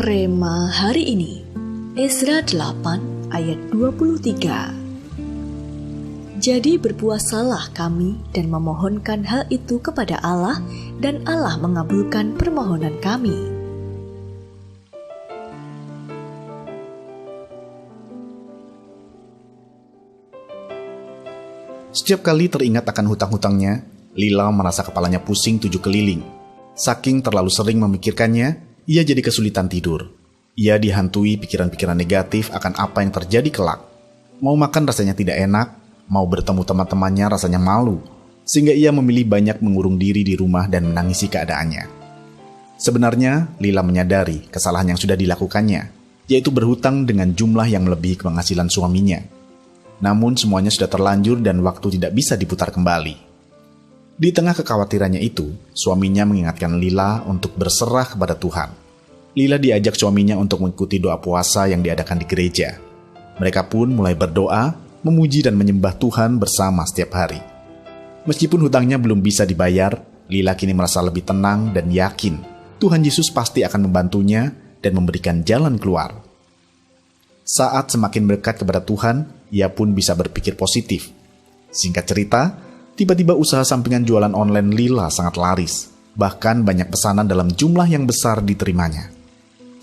Rema hari ini, Ezra 8 ayat 23. Jadi berpuasalah kami dan memohonkan hal itu kepada Allah, dan Allah mengabulkan permohonan kami. Setiap kali teringat akan hutang-hutangnya, Lila merasa kepalanya pusing 7 keliling. Saking terlalu sering memikirkannya, ia jadi kesulitan tidur. Ia dihantui pikiran-pikiran negatif akan apa yang terjadi kelak. Mau makan rasanya tidak enak, mau bertemu teman-temannya rasanya malu, sehingga ia memilih banyak mengurung diri di rumah dan menangisi keadaannya. Sebenarnya, Lila menyadari kesalahan yang sudah dilakukannya, yaitu berhutang dengan jumlah yang melebihi penghasilan suaminya. Namun semuanya sudah terlanjur dan waktu tidak bisa diputar kembali. Di tengah kekhawatirannya itu, suaminya mengingatkan Lila untuk berserah kepada Tuhan. Lila diajak suaminya untuk mengikuti doa puasa yang diadakan di gereja. Mereka pun mulai berdoa, memuji dan menyembah Tuhan bersama setiap hari. Meskipun hutangnya belum bisa dibayar, Lila kini merasa lebih tenang dan yakin Tuhan Yesus pasti akan membantunya dan memberikan jalan keluar. Saat semakin dekat kepada Tuhan, ia pun bisa berpikir positif. Singkat cerita, tiba-tiba usaha sampingan jualan online Lila sangat laris. Bahkan banyak pesanan dalam jumlah yang besar diterimanya.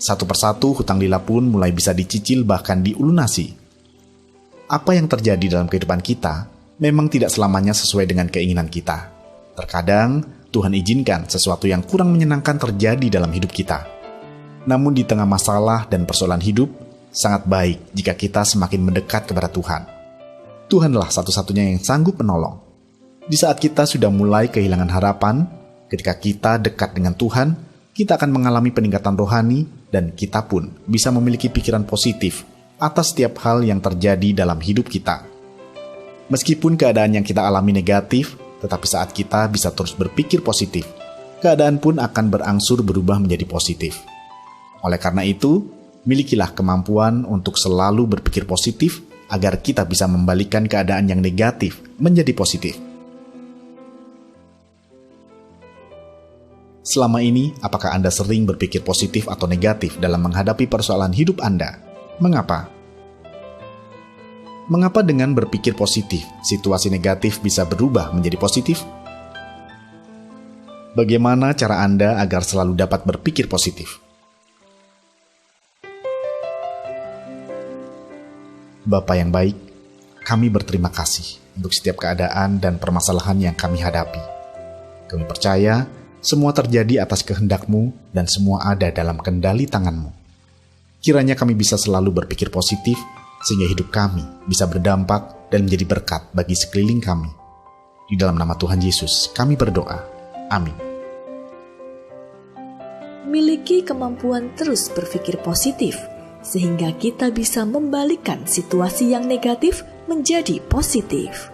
Satu persatu hutang Lila pun mulai bisa dicicil bahkan diulunasi. Apa yang terjadi dalam kehidupan kita memang tidak selamanya sesuai dengan keinginan kita. Terkadang Tuhan izinkan sesuatu yang kurang menyenangkan terjadi dalam hidup kita. Namun di tengah masalah dan persoalan hidup, sangat baik jika kita semakin mendekat kepada Tuhan. Tuhanlah satu-satunya yang sanggup menolong. Di saat kita sudah mulai kehilangan harapan, ketika kita dekat dengan Tuhan, kita akan mengalami peningkatan rohani dan kita pun bisa memiliki pikiran positif atas setiap hal yang terjadi dalam hidup kita. Meskipun keadaan yang kita alami negatif, tetapi saat kita bisa terus berpikir positif, keadaan pun akan berangsur berubah menjadi positif. Oleh karena itu, milikilah kemampuan untuk selalu berpikir positif agar kita bisa membalikkan keadaan yang negatif menjadi positif. Selama ini, apakah Anda sering berpikir positif atau negatif dalam menghadapi persoalan hidup Anda? Mengapa? Mengapa dengan berpikir positif, situasi negatif bisa berubah menjadi positif? Bagaimana cara Anda agar selalu dapat berpikir positif? Bapa yang baik, kami berterima kasih untuk setiap keadaan dan permasalahan yang kami hadapi. Kami percaya semua terjadi atas kehendak-Mu dan semua ada dalam kendali tangan-Mu. Kiranya kami bisa selalu berpikir positif, sehingga hidup kami bisa berdampak dan menjadi berkat bagi sekeliling kami. Di dalam nama Tuhan Yesus, kami berdoa. Amin. Miliki kemampuan terus berpikir positif, sehingga kita bisa membalikkan situasi yang negatif menjadi positif.